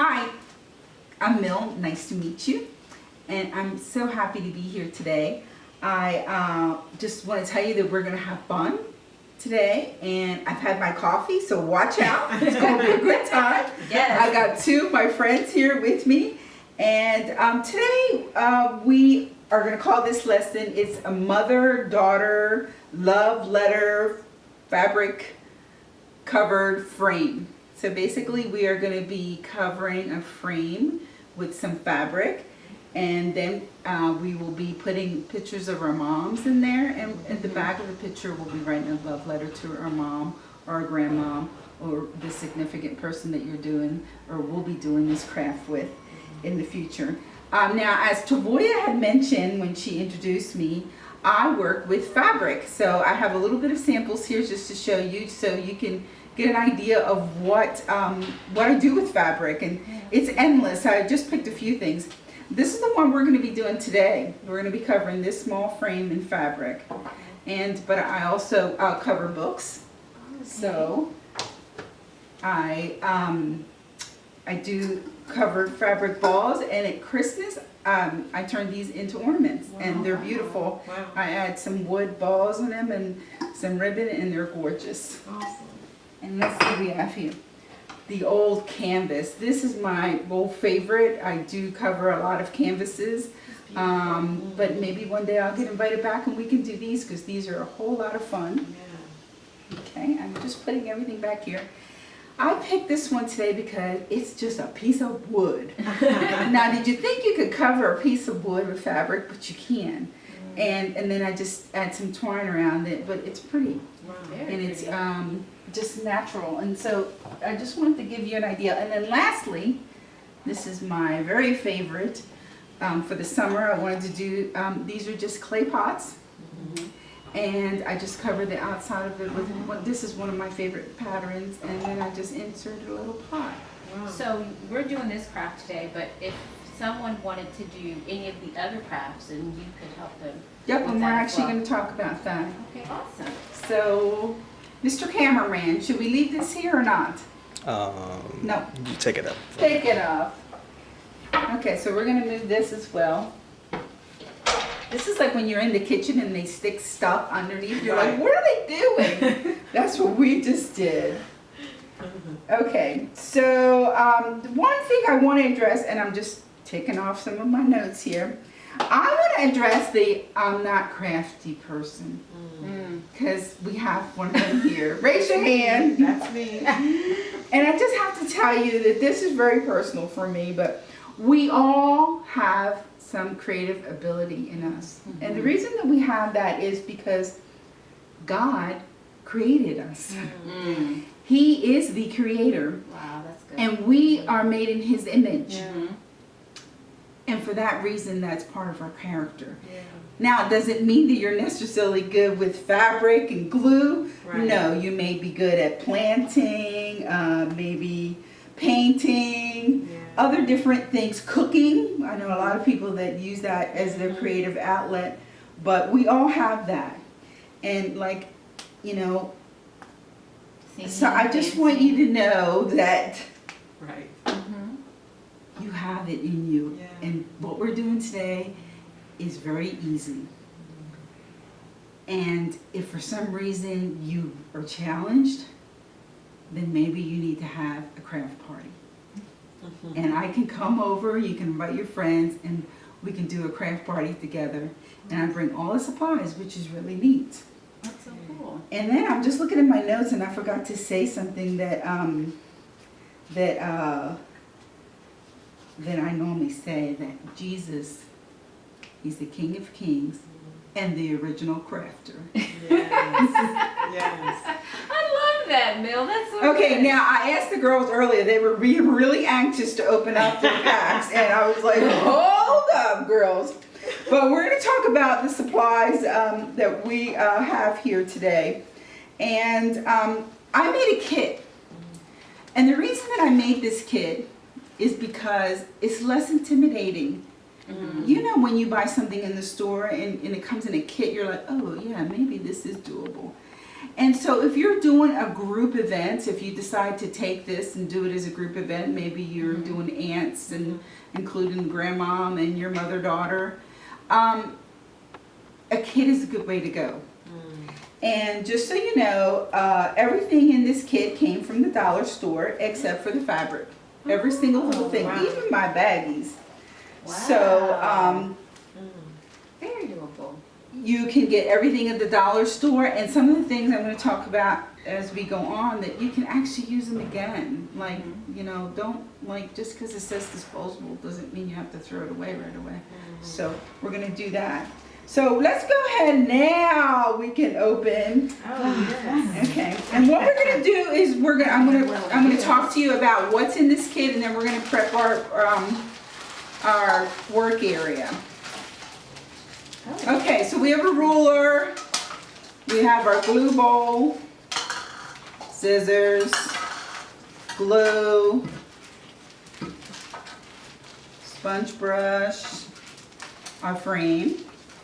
Hi, I'm Mill. Nice to meet you. And I'm so happy to be here today. I just want to tell you that we're going to have fun today. And I've had my coffee, so watch out. It's going to be a good time. Yes. I got two of my friends here with me. And today we are going to call this lesson, it's a mother-daughter love letter fabric covered frame. So basically we are going to be covering a frame with some fabric, and then we will be putting pictures of our moms in there, and at the back of the picture we'll be writing a love letter to our mom or our grandmom or the significant person that you're doing or will be doing this craft with in the future. Now, as Tavoya had mentioned when she introduced me, I work with fabric, so I have a little bit of samples here just to show you, so you can get an idea of what I do with fabric, and it's endless. I just picked a few things. This is the one we're going to be doing today. We're going to be covering this small frame in fabric, but I also cover books. So I do covered fabric balls, and at Christmas I turn these into ornaments. Wow. And they're beautiful. Wow. I add some wood balls in them and some ribbon, and they're gorgeous. Awesome. And let's see what we have here. The old canvas. This is my old favorite. I do cover a lot of canvases, but maybe one day I'll get invited back and we can do these, because these are a whole lot of fun. Yeah. Okay, I'm just putting everything back here. I picked this one today because it's just a piece of wood. Now, did you think you could cover a piece of wood with fabric? But you can. And then I just add some twine around it, but it's pretty. Wow. And it's just natural. And so I just wanted to give you an idea. And then lastly, this is my very favorite for the summer. I wanted to do, these are just clay pots. And I just cover the outside of it with, this is one of my favorite patterns, and then I just inserted a little pot. Wow. So we're doing this craft today, but if someone wanted to do any of the other crafts, and you could help them. Yep, and we're actually going to talk about that. Okay, awesome. So, Mr. Cameraman, should we leave this here or not? No. You take it up. Take it up. Okay, so we're going to move this as well. This is like when you're in the kitchen and they stick stuff underneath. You're like, what are they doing? That's what we just did. Okay, so one thing I want to address, and I'm just taking off some of my notes here. I want to address the I'm not crafty person, because we have one of them here. Raise your hand. That's me. And I just have to tell you that this is very personal for me, but we all have some creative ability in us. And the reason that we have that is because God created us. He is the creator. Wow, that's good. And we are made in his image. And for that reason, that's part of our character. Now, does it mean that you're necessarily good with fabric and glue? Right. No, you may be good at planting, maybe painting, other different things, cooking. I know a lot of people that use that as their creative outlet, but we all have that. And like, you know, so I just want you to know that you have it in you. And what we're doing today is very easy. And if for some reason you are challenged, then maybe you need to have a craft party. And I can come over, you can invite your friends, and we can do a craft party together. And I bring all the supplies, which is really neat. That's so cool. And then I'm just looking at my notes, and I forgot to say something that that I normally say, that Jesus, he's the King of Kings and the original crafter. Yes. I love that, Mill. That's so Okay, good. now I asked the girls earlier, they were being really anxious to open up their packs, and I was like, hold up, girls. But we're going to talk about the supplies that we have here today. And I made a kit. And the reason that I made this kit is because it's less intimidating. You know, when you buy something in the store and it comes in a kit, you're like, oh yeah, maybe this is doable. And so if you're doing a group event, if you decide to take this and do it as a group event, maybe you're doing aunts and including grandmom and your mother, daughter, a kit is a good way to go. And just so you know, everything in this kit came from the dollar store except for the fabric. Every single little thing, wow. even my baggies. Wow. So Very doable. you can get everything at the dollar store, and some of the things I'm going to talk about as we go on, that you can actually use them again. Like, you know, don't, like, just because it says disposable doesn't mean you have to throw it away right away. So we're going to do that. So let's go ahead now. We can open. Oh, yes. Okay. And what we're going to do is I'm going to talk to you about what's in this kit, and then we're going to prep our work area. Okay, so we have a ruler, we have our glue bowl, scissors, glue, sponge brush, our frame,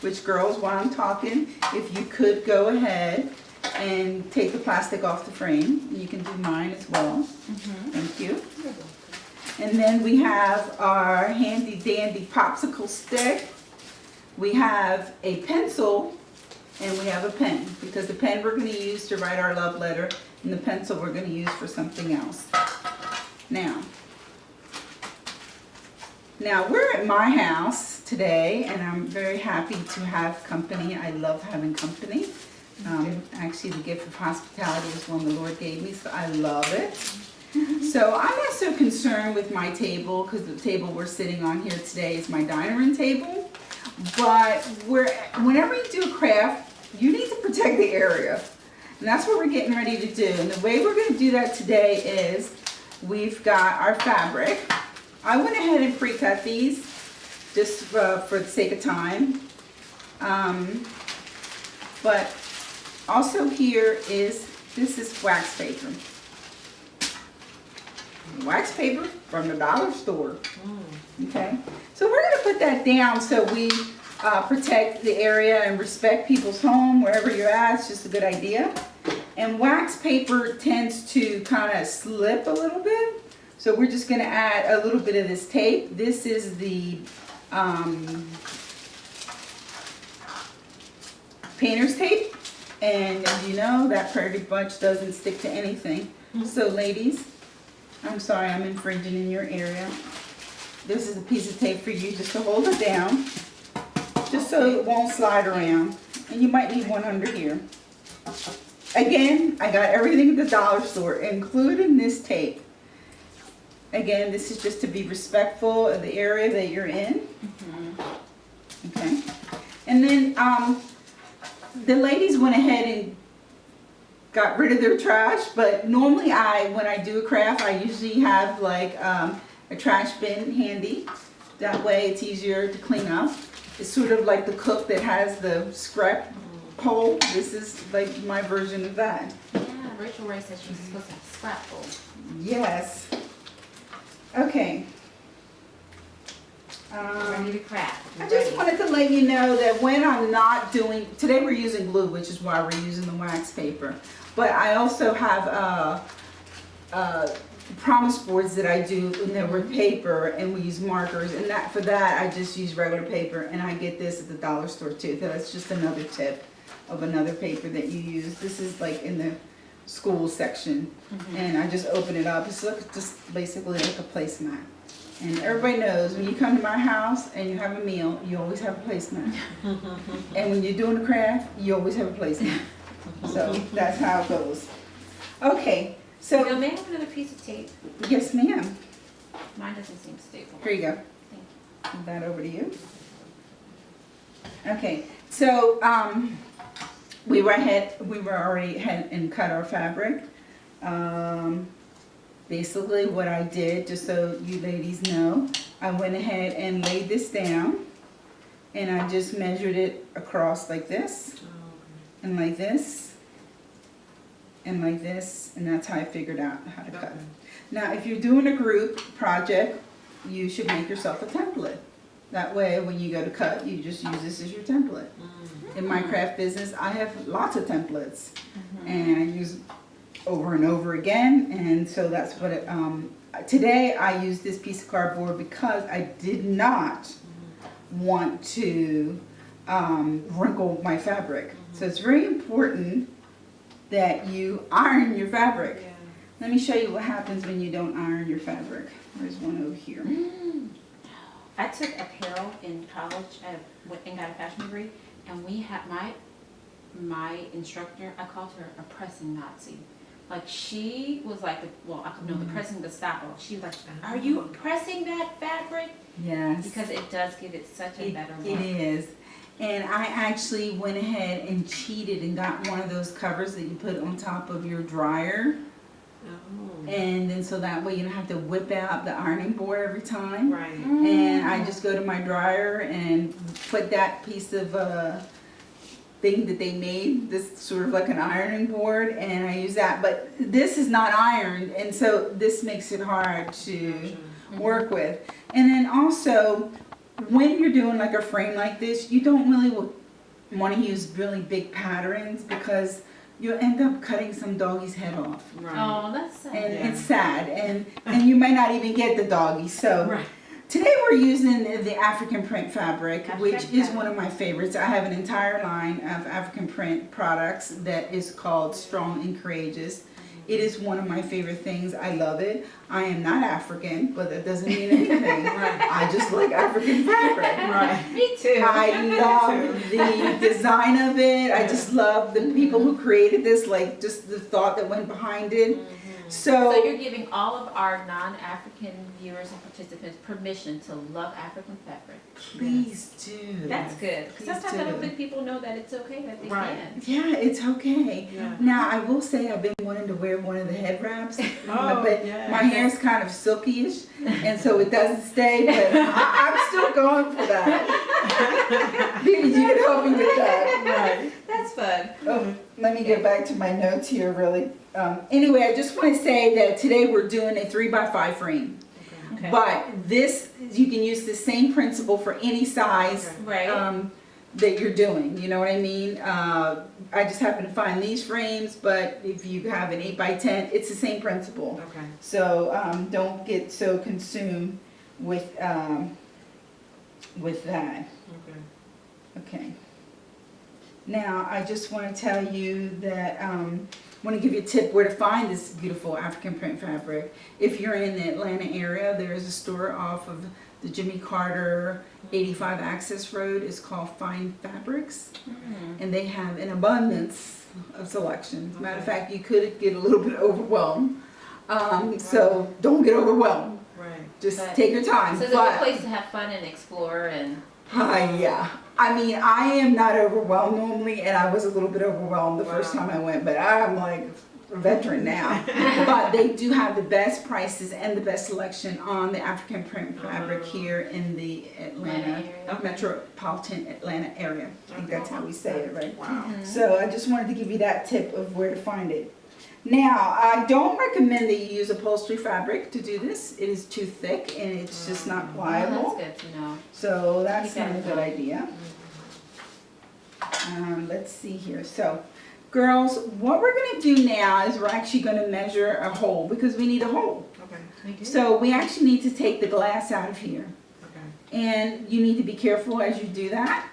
which girls, while I'm talking, if you could go ahead and take the plastic off the frame, you can do mine as well. Thank you. And then we have our handy dandy popsicle stick. We have a pencil and we have a pen, because the pen we're going to use to write our love letter and the pencil we're going to use for something else. Now we're at my house today, and I'm very happy to have company. I love having company. Actually, the gift of hospitality is one the Lord gave me, so I love it. So I'm not so concerned with my table, because the table we're sitting on here today is my dining room table. But whenever you do a craft, you need to protect the area. And that's what we're getting ready to do. And the way we're going to do that today is we've got our fabric. I went ahead and pre-cut these just for the sake of time. But also here this is wax paper. Wax paper from the dollar store. Okay, so we're going to put that down so we protect the area and respect people's home wherever you're at. It's just a good idea. And wax paper tends to kind of slip a little bit, so we're just going to add a little bit of this tape. This is the painter's tape, and as you know, that pretty much doesn't stick to anything. So ladies, I'm sorry I'm infringing in your area. This is a piece of tape for you just to hold it down, just so it won't slide around. And you might need one under here. Again, I got everything at the dollar store, including this tape. Again, this is just to be respectful of the area that you're in. Okay. And then the ladies went ahead and got rid of their trash, but normally when I do a craft, I usually have like a trash bin handy. That way it's easier to clean up. It's sort of like the cook that has the scrap pole. This is like my version of that. Yeah, Rachel Ray said she's supposed to have a scrap bowl. Yes. Okay. Ready to craft. I just wanted to let you know that when I'm not doing, today we're using glue, which is why we're using the wax paper. But I also have promise boards that I do, and they're with paper, and we use markers, and for that I just use regular paper, and I get this at the dollar store too. So that's just another tip of another paper that you use. This is like in the school section, and I just open it up. It's just basically like a placemat. And everybody knows when you come to my house and you have a meal, you always have a placemat. And when you're doing a craft, you always have a placemat. So that's how it goes. Okay, so Now, may I have another piece of tape? yes, ma'am. Mine doesn't seem stable. Here you go. Thank you. Give that over to you. Okay, so we were already had and cut our fabric. Basically what I did, just so you ladies know, I went ahead and laid this down, and I just measured it across like this, and like this, and like this, and that's how I figured out how to cut. Now if you're doing a group project, you should make yourself a template. That way, when you go to cut, you just use this as your template. In my craft business, I have lots of templates, and I use over and over again, and so that's what it, today I used this piece of cardboard because I did not want to wrinkle my fabric. So it's very important that you iron your fabric. Yeah. Let me show you what happens when you don't iron your fabric. There's one over here. I took apparel in college and got a fashion degree, and we had my instructor, I called her a pressing Nazi. Like, she was like, the pressing Gestapo. She was like, are you pressing that fabric? Yes. Because it does give it such a better look. It is. And I actually went ahead and cheated and got one of those covers that you put on top of your dryer. Oh. And then so that way you don't have to whip out the ironing board every time. Right. And I just go to my dryer and put that piece of thing that they made, this sort of like an ironing board, and I use that. But this is not ironed, and so this makes it hard to work with. And then also, when you're doing like a frame like this, you don't really want to use really big patterns because you'll end up cutting some doggy's head off. Right. Oh, that's sad. And Yeah. it's sad, and you may not even get the doggy. So Right. today we're using the African print fabric, African which is fabric. one of my favorites. I have an entire line of African print products that is called Strong and Courageous. It is one of my favorite things. I love it. I am not African, but that doesn't mean anything. Right. I just like African fabric. Right. Me too. I love the design of it. I just love the people who created this, like just the thought that went behind it. So you're giving all of our non-African viewers and participants permission to love African fabric. Please do. That's good. Because Please sometimes I don't do. think people know that it's okay that they Right. can. Yeah, it's okay. Yeah. Now, I will say I've been wanting to wear one of the head wraps, Oh, but yeah. my hair's kind of silky-ish, and so it doesn't stay, but I'm still going for that. Maybe you can help me with that. Right. That's fun. Oh, let me get back to my notes here really. Anyway, I just want to say that today we're doing a 3x5 frame. Okay. But this, you can use the same principle for any size Okay. Right. that you're doing, you know what I mean? I just happen to find these frames, but if you have an 8x10, it's the same principle. Okay. So don't get so consumed with that. Okay. Okay. Now, I just want to tell you that I want to give you a tip where to find this beautiful African print fabric. If you're in the Atlanta area, there is a store off of the Jimmy Carter 85 Access Road. It's called Fine Fabrics, and they have an abundance of selections. Matter of fact, you could get a little bit overwhelmed. So don't get overwhelmed. Right. Just But- take your time. So it's a good place to have fun and explore and. Yeah. I mean, I am not overwhelmed normally, and I was a little bit overwhelmed the first Wow. time I went, but I'm like a veteran now. But they do have the best prices and the best selection on the African print fabric here in the Atlanta, area. metropolitan Atlanta area. I think that's how we say it, right? Wow. So I just wanted to give you that tip of where to find it. Now, I don't recommend that you use upholstery fabric to do this. It is too thick and it's just not Oh, pliable. that's good to know. So that's Keep that not a in good mind. idea. Let's see here. So, girls, what we're going to do now is we're actually going to measure a hole because we need a hole. Okay. We do. So we actually need to take the glass out of here. Okay. And you need to be careful as you do that.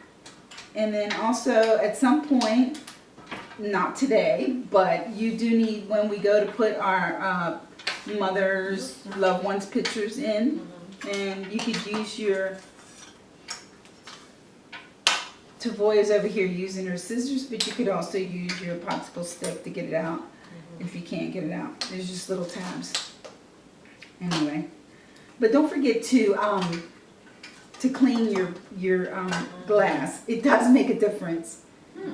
And then also at some point, not today, but you do need, when we go to put our mothers, loved ones pictures in, and you could use your Tavoya's over here using her scissors, but you could also use your popsicle stick to get it out if you can't get it out. There's just little tabs. Anyway, but don't forget to clean your glass. It does make a difference,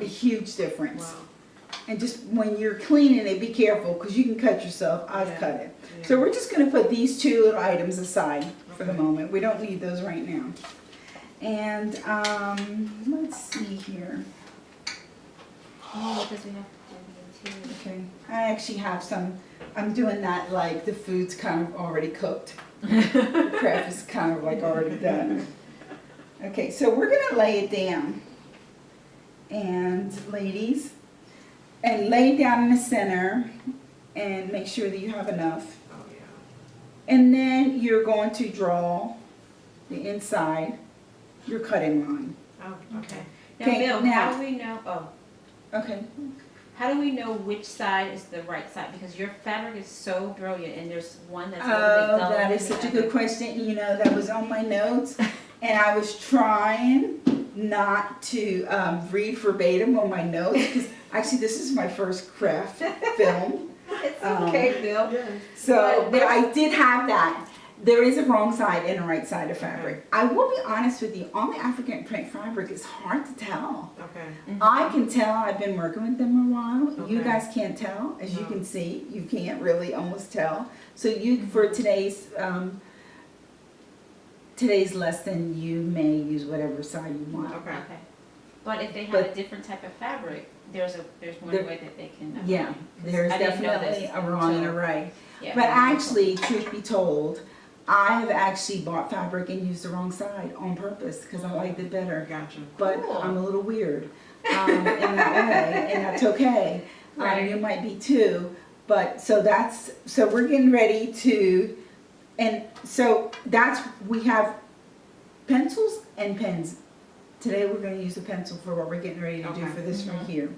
a huge difference. Wow. And just when you're cleaning it, be careful because you can cut yourself. I've Yeah. cut it. Yeah. So we're just going to put these two little items aside for the Okay. moment. We don't need those right now. And let's see here. Oh, because we have to do the interior. Okay, I actually have some. I'm doing that like the food's kind of already cooked. The craft is kind of like already done. Okay, so we're gonna lay it down. And ladies, and lay it down in the center and make sure that you have enough. Oh, yeah. And then you're going to draw the inside, your cutting line. Oh, okay. Now, Okay, Bill, now- how do we know, Okay. how do we know which side is the right side? Because your fabric is so brilliant and there's one that's a little Oh, bit dull. that is than such a the good other. question. You know, that was on my notes. And I was trying not to read verbatim on my notes. Because actually, this is my first craft film. It's Um, okay, Bill. Yeah. So, but I did have that. There is a wrong side and a right side of fabric. I will be honest with you, on the African print fabric, it's hard to tell. Okay. I can tell, I've been working with them a while. You Okay. guys can't tell, as you No. can see. You can't really almost tell. So you, for today's lesson, you may use whatever side you want. Okay. Okay. But if they have But- a different type of fabric, there's one There- way that they can. Yeah, 'cause there's I didn't know definitely this a wrong and a until- right. yeah, But until- actually, truth be told, I have actually bought fabric and used the wrong side on purpose because I liked it better. Gotcha. But Cool. I'm a little weird in that way, and that's okay. Right. You might be too. But so we're getting ready to, and so we have pencils and pens. Today we're going to use a pencil for what we're getting ready to do Okay. for this right Mhm. here.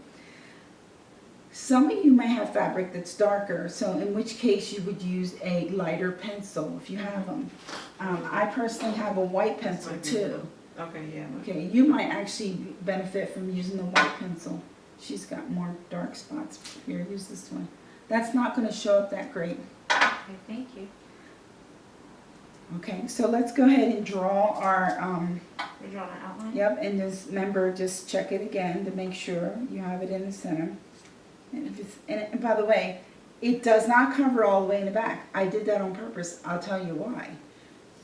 Some of you may have fabric that's darker, so in which case you would use a lighter pencil if you have them. I personally have a white pencil Might be too. Okay, yeah. Okay, you might actually benefit from using the white pencil. She's got more dark spots. Here, use this one. That's not going to show up that great. Okay, thank you. Okay, so let's go ahead and draw our, We're drawing an outline? yep, and just remember, just check it again to make sure you have it in the center. And by the way, it does not cover all the way in the back. I did that on purpose. I'll tell you why.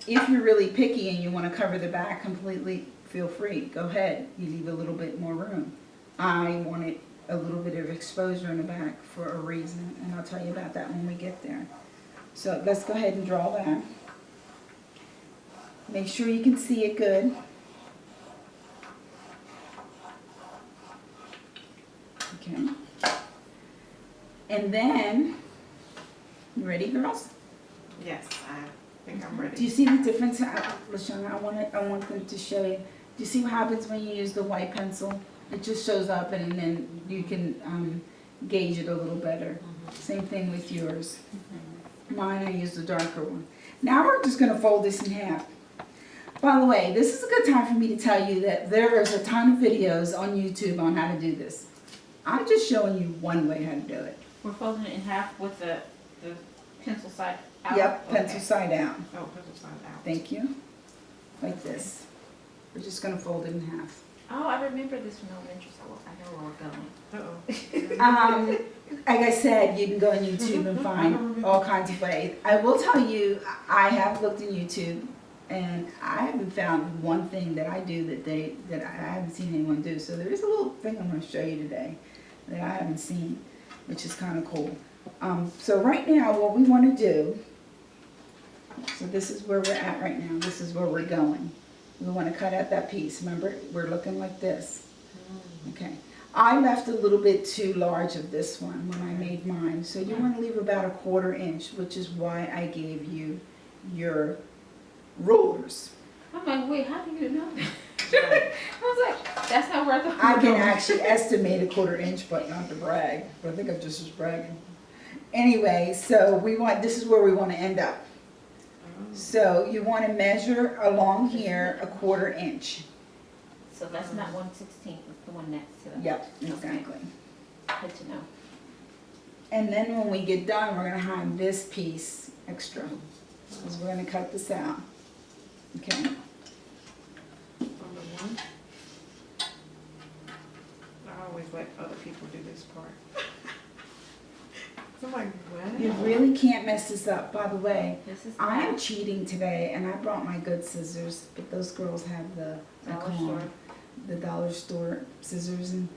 If you're really picky and you want to cover the back completely, feel free. Go ahead. You leave a little bit more room. I wanted a little bit of exposure in the back for a reason, and I'll tell you about that when we get there. So let's go ahead and draw that. Make sure you can see it good. Okay. And then, you ready, girls? Yes, I think I'm ready. Do you see the difference? LaShawn, I want them to show you. Do you see what happens when you use the white pencil? It just shows up and then you can gauge it a little better. Same thing with yours. Mine, I use the darker one. Now we're just going to fold this in half. By the way, this is a good time for me to tell you that there is a ton of videos on YouTube on how to do this. I'm just showing you one way how to do it. We're folding it in half with the pencil side out? Yep, Okay. pencil side down. Oh, pencil side out. Thank you. Like this. We're just going to fold it in half. Oh, I remember this from elementary school. I know where we're going. Uh-oh. Like I said, you can go on YouTube and find all kinds of ways. I will tell you, I have looked in YouTube and I haven't found one thing that I do that I haven't seen anyone do. So there is a little thing I'm going to show you today that I haven't seen, which is kind of cool. So right now, what we want to do, so this is where we're at right now. This is where we're going. We want to cut out that piece. Remember, we're looking like this. Okay. I left a little bit too large of this one when I made mine. So you want to leave about a 1/4 inch, which is why I gave you your rulers. I'm like, wait, how do you know that? I was like, that's not where I can actually estimate a 1/4 inch, but not to brag. But I think I'm just as bragging. Anyway, so this is where we want to end up. So you want to measure along here a 1/4 inch. So that's not 1/16, it's the one next to it. Yep, exactly. Good to know. And then when we get done, we're going to have this piece extra. Because we're going to cut this out. Okay? On the one. I always let other people do this part. I'm like, what? You really can't mess this up. By the way, This is I am cheating today, and I brought my good scissors, but those girls have the dollar store scissors, and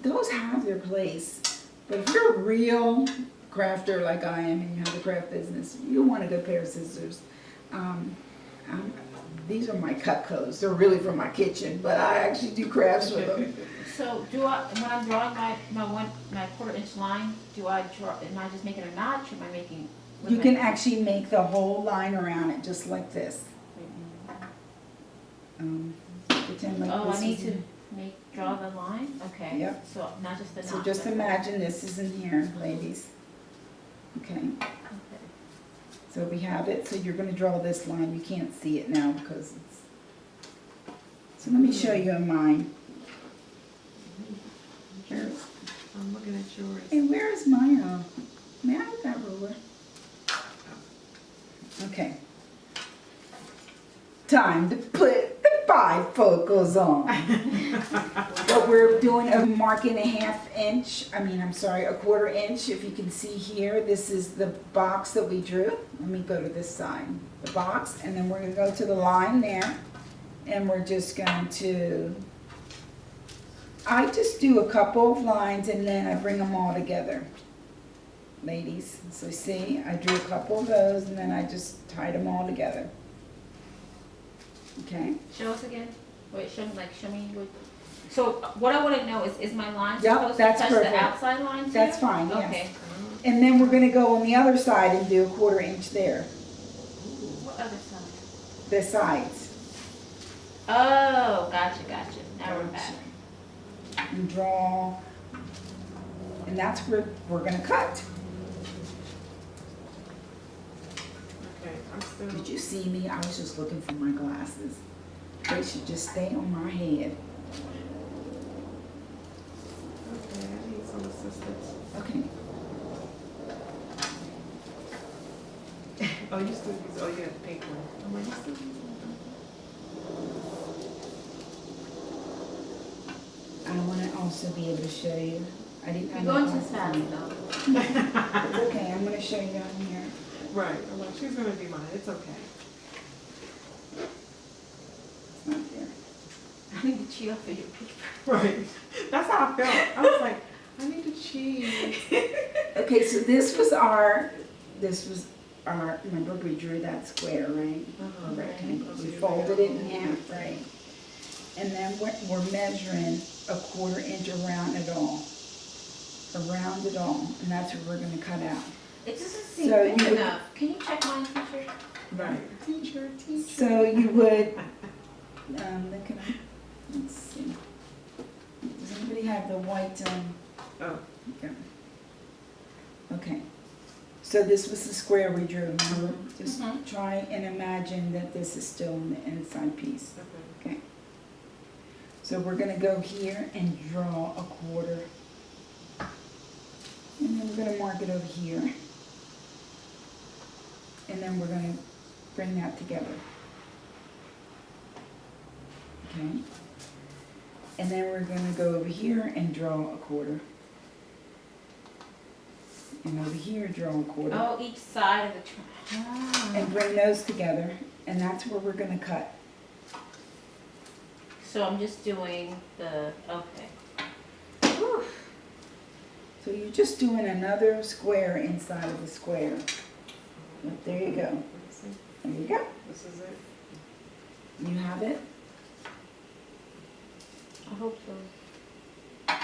those have their place. But if you're a real crafter like I am, and you have a craft business, you want a good pair of scissors. These are my Cutcos. They're really for my kitchen, but I actually do crafts with them. So do I, when I'm drawing my 1/4 inch line, do I draw, am I just making a notch or am I making? what You am I- can actually make the whole line around it just like this. Pretend like Oh, this I need is to draw the line? Okay. Yep. So not just the notch. So just but- imagine this is in here, ladies. Okay, Okay. so we have it. So you're gonna draw this line. You can't see it now because it's. So let me show you in mine. Here's, I'm looking at yours. hey, where is my, may I have that ruler? Okay. Time to put the bifocals on. But we're doing a 1.5 inch, I'm sorry, 1/4 inch. If you can see here, this is the box that we drew. Let me go to this side, the box, and then we're gonna go to the line there. And we're just going to, I just do a couple of lines and then I bring them all together, ladies. So see, I drew a couple of those and then I just tied them all together. Okay? Show us again. Wait, show me what. So what I want to know is my line Yep, supposed to that's touch perfect. the outside line too? That's fine, yes. Okay. And then we're gonna go on the other side and do a 1/4 inch there, What other side? the sides. Oh, gotcha. Now we're back. And draw, and that's where we're gonna cut. Okay, I'm still. Did you see me? I was just looking for my glasses. They should just stay on my head. Okay, I need some assistance. Okay. Oh, you still use, oh, you got the pink one. I'm like, you still use one? I want to also be able to show you. I didn't You're have going my too glasses fast on. though. It's okay. I'm going to show you on here. Right, I'm like, she's gonna be mine, it's okay. It's not there. I need to cheat off of your picture. Right, that's how I felt. I was like, I need to cheat. Okay, so this was our, remember we drew that square, right? Uh-huh. Or rectangle. We folded it in half, right? And then we're measuring a 1/4 inch around it all. Around it all. And that's what we're going to cut out. It doesn't seem So big you would- enough. Can you check mine, teacher? Right, teacher. So you would, look at, let's see. Does anybody have the white, Oh, yeah. Okay. So this was the square we drew. Remember? Just Mhm. try and imagine that this is still in the inside piece. okay. Okay. So we're gonna go here and draw a 1/4. And then we're gonna mark it over here. And then we're gonna bring that together. Okay. And then we're gonna go over here and draw a 1/4. And over here, draw a 1/4. Oh, each side of the And bring those together, and that's where we're gonna cut. So I'm just doing the, okay. So you're just doing another square inside of the square. Yep, there you go. Let me see. There you go. This is it? You have it? I hope so. I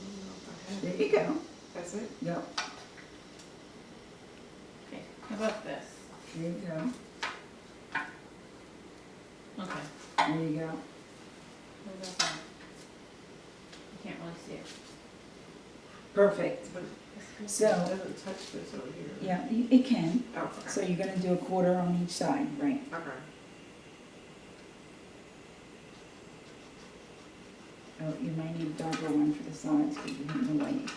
don't know if I have There it. you go. That's it? Yep, Okay, how about this? there you go. Okay. There you go. What about that? You can't really see it. Perfect. But So- it doesn't touch this over here. Yeah, it can. Oh, So okay. you're gonna do a 1/4 on each side, right? Okay. Oh, you might need a darker one for the sides because you have the white. Okay.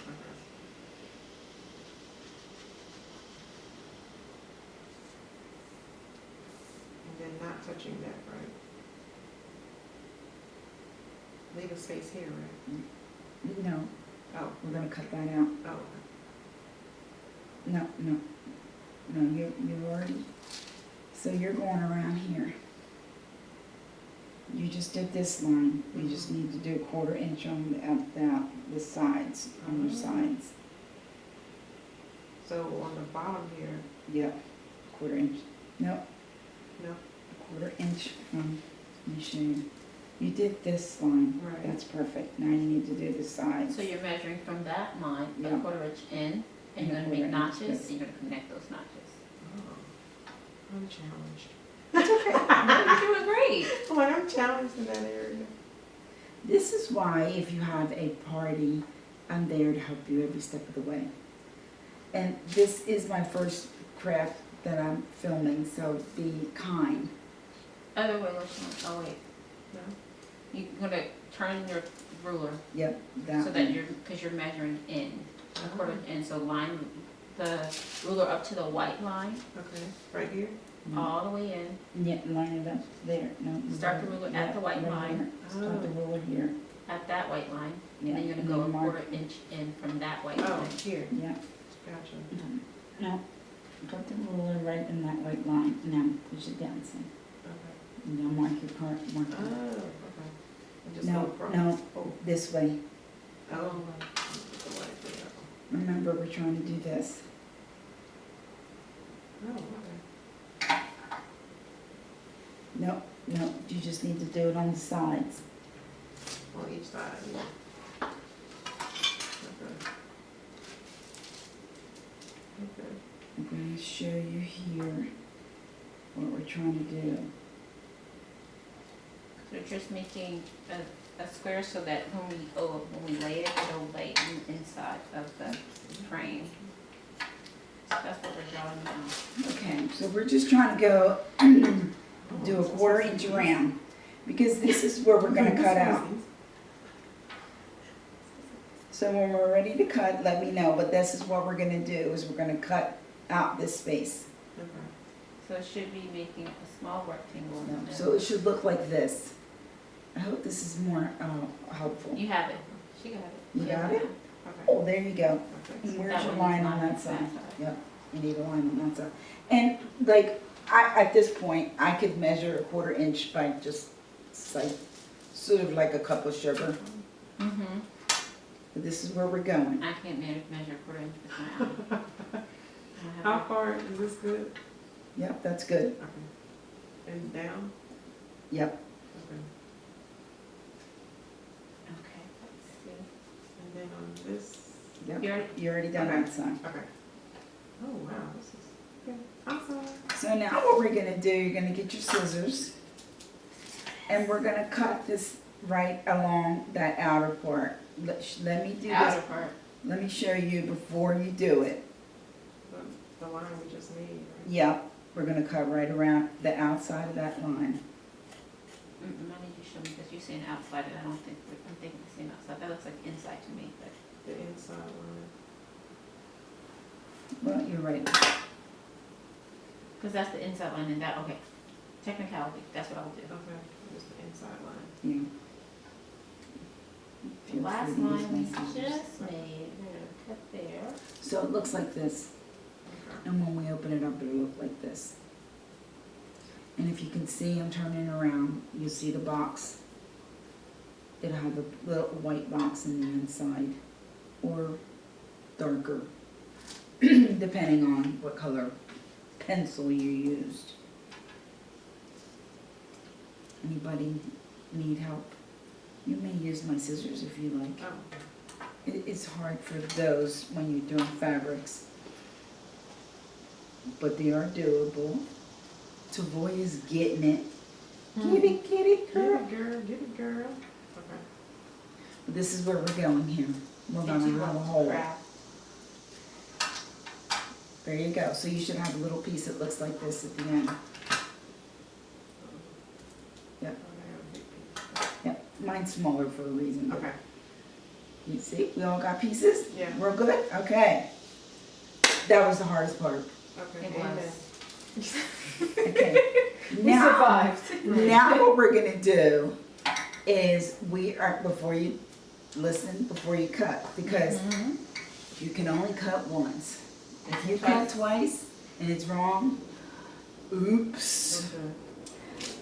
And then not touching that, right? Leave a space here, right? No, Oh, we're gonna cut that out. oh, No, you already, so you're going around here. You just did this line, you just need to do a 1/4 inch on the sides, on your sides. So on the bottom here, Yep, quarter inch. No, no, quarter inch from, let me show you. You did this line. Right. That's perfect. Now you need to do the sides. So you're measuring from that line, a Yeah. quarter inch in, and you're gonna And a make quarter inch, notches, yes. and you're gonna connect those notches. oh, I'm challenged. No, you're doing great. I'm like, I'm challenged in that area. This is why if you have a party, I'm there to help you every step of the way. And this is my first craft that I'm filming, so be kind. Other way, oh wait, No? you're gonna turn your ruler Yep, that so that one. because you're measuring in, a quarter inch in, so line the ruler up to the white line, Okay, right here? all the way in, Yeah, line it up there. No, Start the ruler at the white right line. here. Start the ruler here. at that white line, Yeah, and then you're and gonna go then a mark. quarter inch in from that white Oh, line. here, Yeah. gotcha. No, put the ruler right in that white line. Now push it down some. Okay. And now mark your part. Mark Oh, it. okay. And just No, go across. no, Oh, this way. oh, the white there. Remember, we're trying to do this. Oh, okay. No, no, you just need to do it on the sides. On each side, yeah. Okay. Okay. I'm going to show you here what we're trying to do. So just making a square so that when we lay it, it'll lay inside of the frame. So that's what we're drawing now. Okay, so we're just trying to go do a quarter inch around because this is where we're going to cut out. So when we're ready to cut, let me know, but this is what we're going to do is we're going to cut out this space. Okay. So it should be making a small rectangle in the middle. So it should look like this. I hope this is more helpful. You have it. She got it. You She got has it? now. Okay. Oh, there you go. Okay. And where's That your one line is on not that side? side. Yep, you need a line on that side. And like, at this point, I could measure a quarter inch by just like, sort of like a cup of sugar. Mm-hmm. But this is where we're going. I can't measure a quarter inch with my own. I don't How have far is this good? Yep, that's good. Okay. And down? Yep. Okay. it. Okay, let's see. And then on this? Yep. You already- You already done Okay. that side. Okay. Oh, wow, this is, okay. Awesome. So now what we're gonna do, you're gonna get your scissors. And we're gonna cut this right along that outer part. Let me do Outer this. part. Let me show you before you do it. The line we just made, right? Yep, we're gonna cut right around the outside of that line. I need you to show me because you're saying outside, and I don't think, I'm thinking the same outside. That looks like inside to me, but. The inside line. Well, you're right. Because that's the inside line and that, okay. Technicality, that's what I'll do. Okay, just the inside line. Yeah. The Feel last free to use line we my scissors. just made, we're gonna cut there. So it looks like this, Okay. and when we open it up, it'll look like this. And if you can see, I'm turning around, you'll see the box. It'll have a little white box in the inside, or darker, depending on what color pencil you used. Anybody need help? You may use my scissors if you like. Oh, It's hard for those when you're doing fabrics, but they are doable. Tavoy is getting it. Get it, get girl. it, girl, get it, girl. Okay. This is where we're going here. We're gonna Into drill a the hole. craft. There you go. So you should have a little piece that looks like this at the end. Yep. Okay, a big piece. Yep. Mine's smaller for a reason. Okay. You see, we all got pieces? Yeah. We're good? Okay. That was the hardest part. Okay. It Amen. was. Okay. Now, survived. now what we're gonna do is before you listen, before you cut, because you can only cut once. If you cut twice and it's wrong, oops.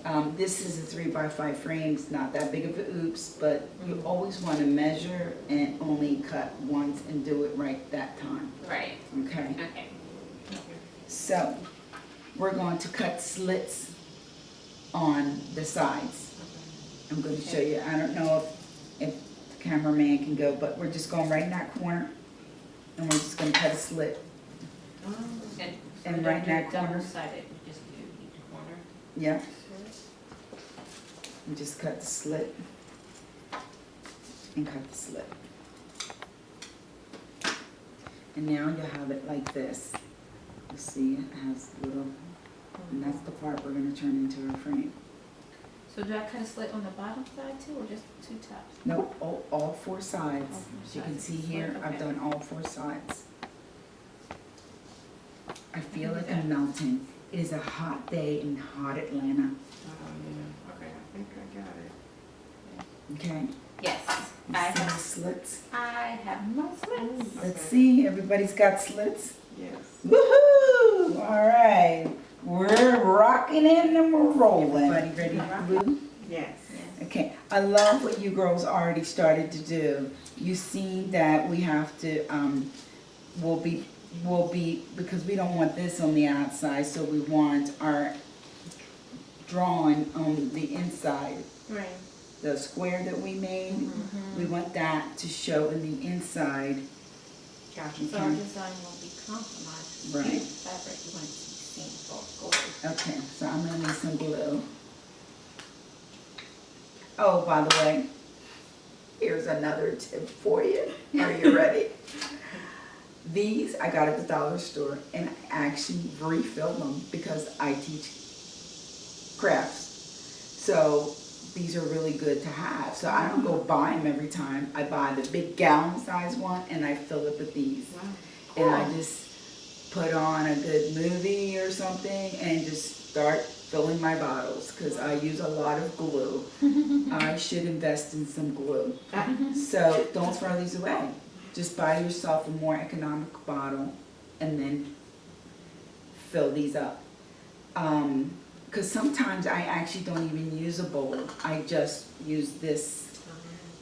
Okay. This is a 3x5 frame, it's not that big of a oops, but you always want to measure and only cut once and do it right that time, Right, okay? okay. So we're going to cut slits on the sides. I'm going to show you. I don't know if the cameraman can go, but we're just going right in that corner, and we're just going to cut a slit. And right in that corner. Double-sided, we just do each corner. Yeah. And just cut the slit. And cut the slit. And now you'll have it like this. You see, it has little, and that's the part we're going to turn into a frame. So do I cut a slit on the bottom side too, or just two tops? No, all four sides. All four As you can sides. see here, I've Okay. done all four sides. I feel like Okay. I'm melting. It is a hot day in hot Atlanta. Oh, yeah. Okay, I think I got it. Okay? Yes, You I see the have, slits? I have no slits. Let's Okay. see. Everybody's got slits? Yes. Woohoo! All right. We're rocking in and we're rolling. Everybody ready to glue? Yes. Yes. Okay. I love what you girls already started to do. You see that we have to, we'll be, because we don't want this on the outside, so we want our drawing on the inside. Right. The square that we made, Mm-hmm. we want that to show in the inside. Gotcha. So our design won't be compromised. Right. Fabric, we want it to be seen for gold. Okay, so I'm gonna need some glue. Oh, by the way, here's another tip for you. Are you ready? These I got at the dollar store, and I actually refilled them because I teach crafts. So these are really good to have. So I don't go buy them every time. I buy the big gallon size one and I fill it with these. Wow. And I just put on a good movie or something and just start filling my bottles because I use a lot of glue. I should invest in some glue. So don't throw these away. Just buy yourself a more economical bottle and then fill these up. Because sometimes I actually don't even use a bowl. I just use this.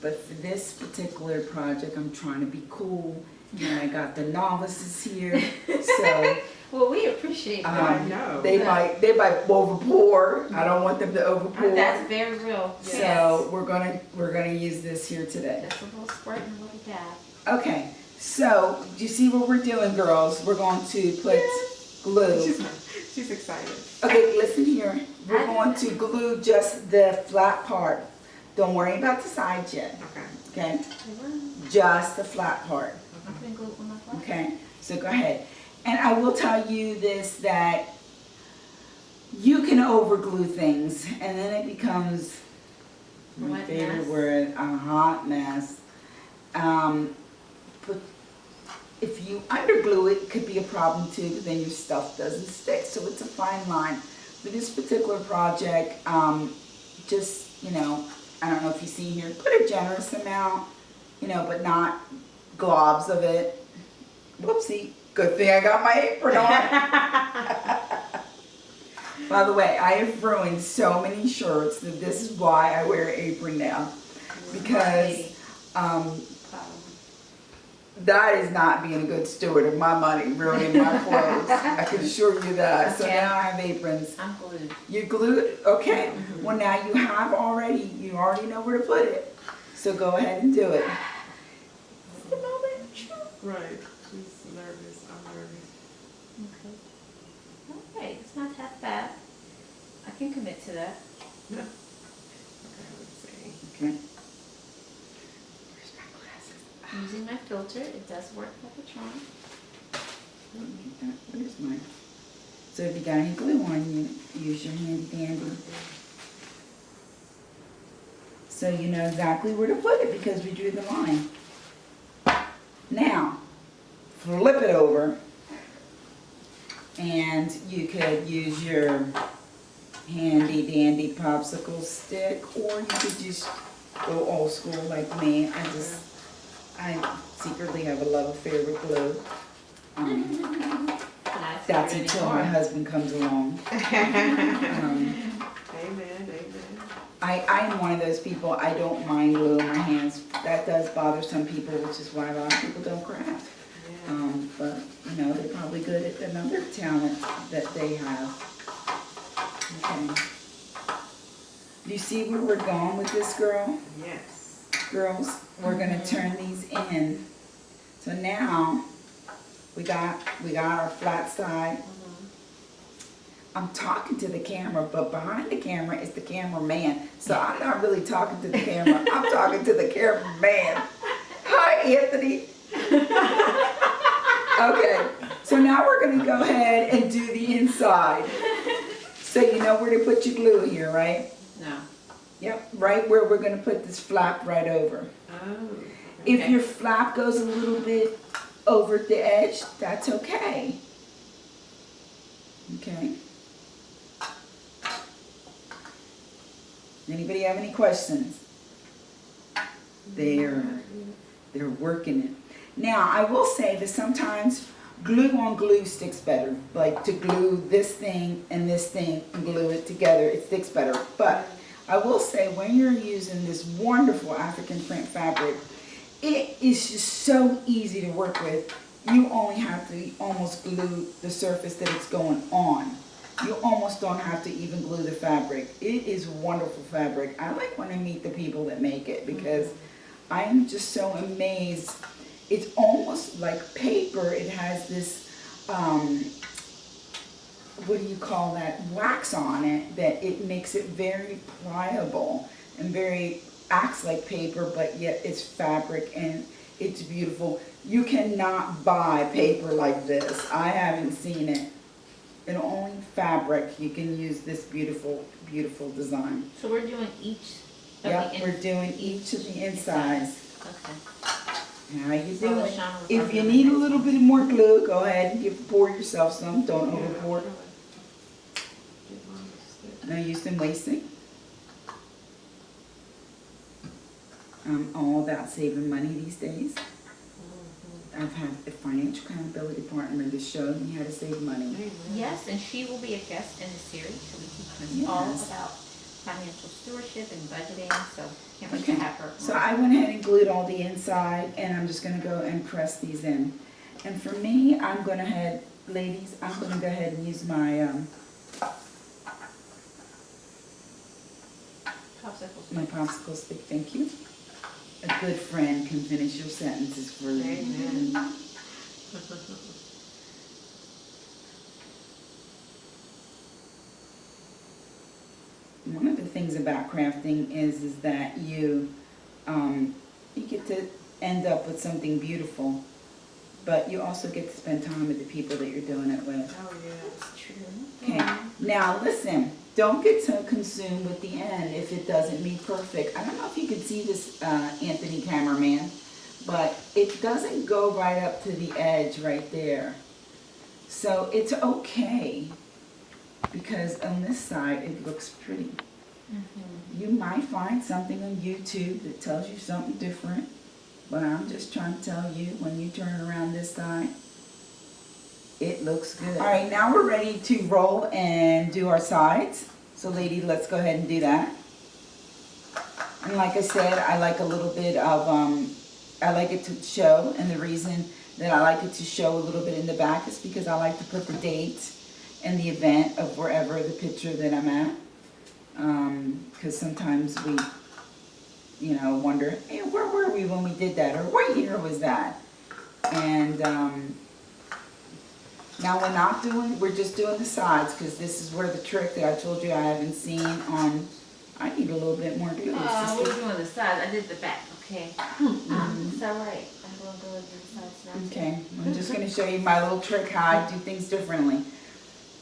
But for this particular project, I'm trying to be cool. And I got the novices here. So Well, we appreciate that. I know. they might overpour. I don't want them to overpour. That's very real. So we're gonna use this here today. Just a little squirt and a little dab. Okay, so do you see what we're doing, girls? We're going to put glue. She's excited. Okay, listen here. We're going to glue just the flat part. Don't worry about the sides yet, Okay. okay? Just the flat part, I'm putting glue on my flat. okay? So go ahead. And I will tell you this, that you can over glue things and then it becomes, my Wet favorite mess. word, a hot mess. But if you underglue it, it could be a problem too, but then your stuff doesn't stick. So it's a fine line. For this particular project, just, you know, I don't know if you see here, put a generous amount, you know, but not globs of it. Whoopsie, good thing I got my apron on. By the way, I have ruined so many shirts that this is why I wear an apron now. Because that is not being a good steward of my money, ruining my clothes. I can assure you that. So Okay. now I have aprons. I'm glued. You glued? Okay. Well, now you already know where to put it. So go ahead and do it. The moment. Right. She's nervous. I'm nervous. Okay. Okay, it's not that bad. I can commit to that. Okay, let's see. Okay. I'm using my filter. It does work like a charm. Where's mine? So if you got any glue on you, use your handy dandy. So you know exactly where to put it because we drew the line. Now, flip it over and you could use your handy dandy popsicle stick or you could just go old school like me. I secretly have a love affair with glue. That's until my husband comes along. Amen. Amen. I am one of those people, I don't mind glue in my hands. That does bother some people, which is why a lot of people don't craft. Yeah. But, you know, they probably probably good at another talent that they have. Okay. Do you see where we're going with this, Yes. girls? We're gonna turn these in. So now we got our flat side. I'm talking to the camera, but behind the camera is the cameraman. So I'm not really talking to the camera. I'm talking to the cameraman. Hi, Anthony. Okay, so now we're gonna go ahead and do the inside. So you know where to put your glue here, right? No. Yep, right where we're gonna put this flap right over. Oh. If Okay. your flap goes a little bit over the edge, that's okay. Okay. Anybody have any questions? They're working it. Now, I will say that sometimes glue on glue sticks better. Like to glue this thing and glue it together, it sticks better. But I will say when you're using this wonderful African print fabric, it is just so easy to work with. You only have to almost glue the surface that it's going on. You almost don't have to even glue the fabric. It is wonderful fabric. I like when I meet the people that make it because I am just so amazed. It's almost like paper. It has this, what do you call that, wax on it, that it makes it very pliable and very, acts like paper, but yet it's fabric and it's beautiful. You cannot buy paper like this. I haven't seen it. In only fabric, you can use this beautiful, beautiful design. So we're doing each of Yep, the we're doing each of the insides. Okay. How you So doing? Lashana was If you on need a the little next bit more glue, go ahead and pour yourself some. Don't over pour. No use in wasting. I'm all about saving money these days. I've had a financial accountability partner to show me how to save money. Yes, and she will be a guest in the series, so we teach all Yes. about financial stewardship and budgeting, so can't wait Okay, to have her. so I went ahead and glued all the inside, and I'm just gonna go and press these in. And for me, I'm gonna head, ladies, I'm gonna go ahead and use my Popsicles. popsicle stick. Thank you. A good friend can finish your sentences for you. Amen. One of the things about crafting is that you get to end up with something beautiful, but you also get to spend time with the people that you're doing it with. Oh, yeah. That's true. Okay, now listen, don't get so consumed with the end if it doesn't meet perfect. I don't know if you can see this, Anthony cameraman, but it doesn't go right up to the edge right there. So it's okay, because on this side it looks pretty. You might find something on YouTube that tells you something different, but I'm just trying to tell you, when you turn around this side, it looks good. All right, now we're ready to roll and do our sides. So lady, let's go ahead and do that. And like I said, I like a little bit of, I like it to show, and the reason that I like it to show a little bit in the back is because I like to put the date and the event of wherever the picture that I'm at. Because sometimes we, wonder, hey, where were we when we did that? Or what year was that? And now we're just doing the sides, because this is where the trick that I told you I haven't seen on, I need a little bit more glue. We're doing the sides. I did the back, okay. It's all right. I'm going to go and do the sides now. Okay, I'm just going to show you my little trick how I do things differently.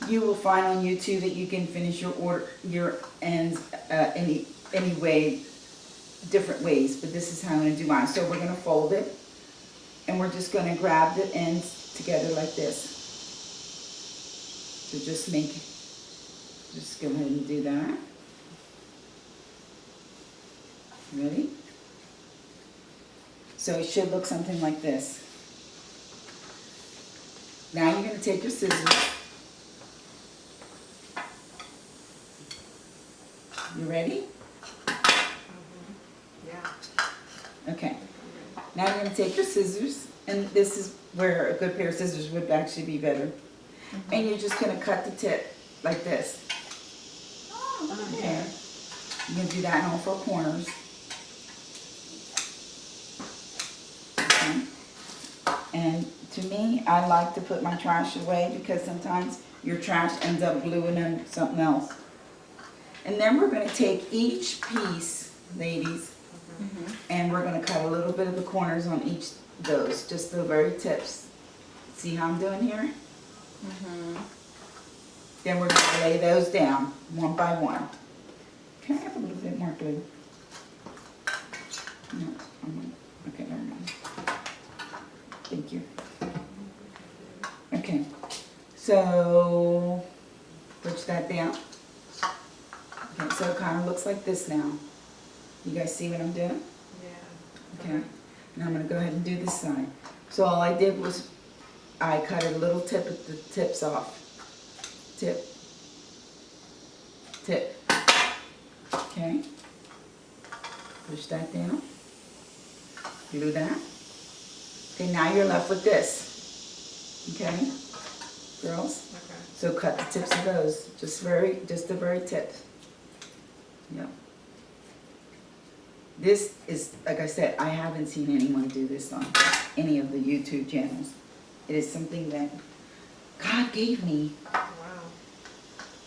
You will find on YouTube that you can finish your ends any way, different ways, but this is how I'm going to do mine. So we're going to fold it, and we're just going to grab the ends together like this. So just go ahead and do that. Ready? So it should look something like this. Now you're going to take your scissors. You ready? Yeah. Okay. Now you're going to take your scissors, and this is where a good pair of scissors would actually be better. And you're just gonna cut the tip like this. Okay. You're gonna do that in all four corners. Okay. And to me, I like to put my trash away because sometimes your trash ends up gluing in something else. And then we're gonna take each piece, ladies, and we're gonna cut a little bit of the corners on each of those, just the very tips. See how I'm doing here? Then we're gonna lay those down one by one. Can I have a little bit more glue? No, okay, never mind. Thank you. Okay, so push that down. Okay, so it kind of looks like this now. You guys see what I'm doing? Yeah. Okay, now I'm gonna go ahead and do this side. So all I did was I cut a little tip of the tips off. Tip. Tip. Okay. Push that down. Glue that. Okay, now you're left with this. Okay, girls? Okay. So cut the tips of those, just the very tips. Yep. This is, like I said, I haven't seen anyone do this on any of the YouTube channels. It is something that God gave me. Wow.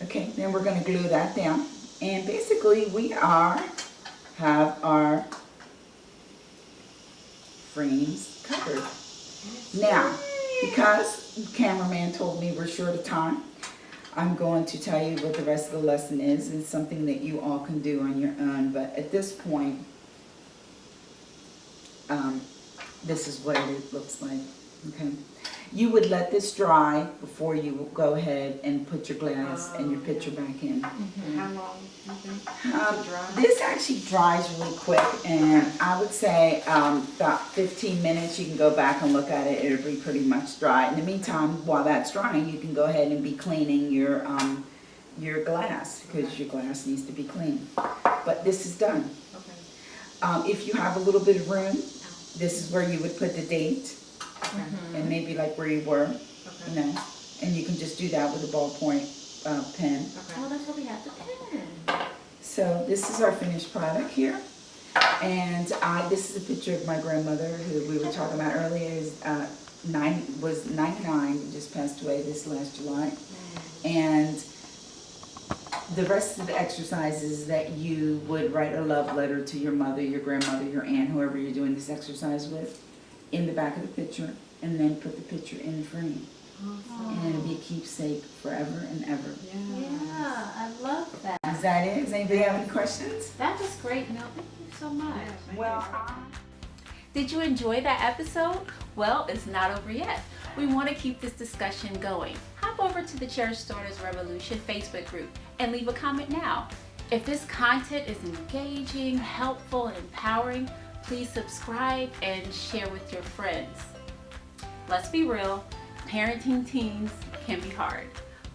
Okay, then we're gonna glue that down. And basically we have our frames covered. Now, because the cameraman told me we're short of time, I'm going to tell you what the rest of the lesson is. It's something that you all can do on your own, but at this point, this is what it looks like, okay? You would let this dry before you go ahead and put your glass and your pitcher back in. How long do you think to dry? This actually dries really quick, and I would say about 15 minutes you can go back and look at it. It'll be pretty much dry. In the meantime, while that's drying, you can go ahead and be cleaning your glass, because your glass needs to be clean. But this is done. Okay. If you have a little bit of room, this is where you would put the date, and maybe like where you were, you know, and you can just do that with a ballpoint pen. Okay. Oh, that's what we have to pen. So this is our finished product here, and this is a picture of my grandmother who we were talking about earlier. Was 99, just passed away this last July, and the rest of the exercises that you would write a love letter to your mother, your grandmother, your aunt, whoever you're doing this exercise with, in the back of the picture, and then put the picture in the frame. Awesome. And it'll be a keepsake forever and ever. Yeah, I love that. Is that it? Does anybody have any questions? That was great, Mel. Thank you so much. Well, Did you enjoy that episode? Well, it's not over yet. We want to keep this discussion going. Hop over to the Cherished Daughters Revolution Facebook group and leave a comment now. If this content is engaging, helpful, and empowering, please subscribe and share with your friends. Let's be real, parenting teens can be hard,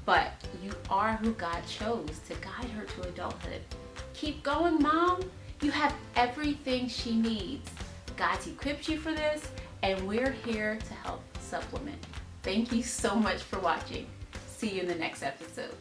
but you are who God chose to guide her to adulthood. Keep going, Mom. You have everything she needs. God's equipped you for this, and we're here to help supplement. Thank you so much for watching. See you in the next episode.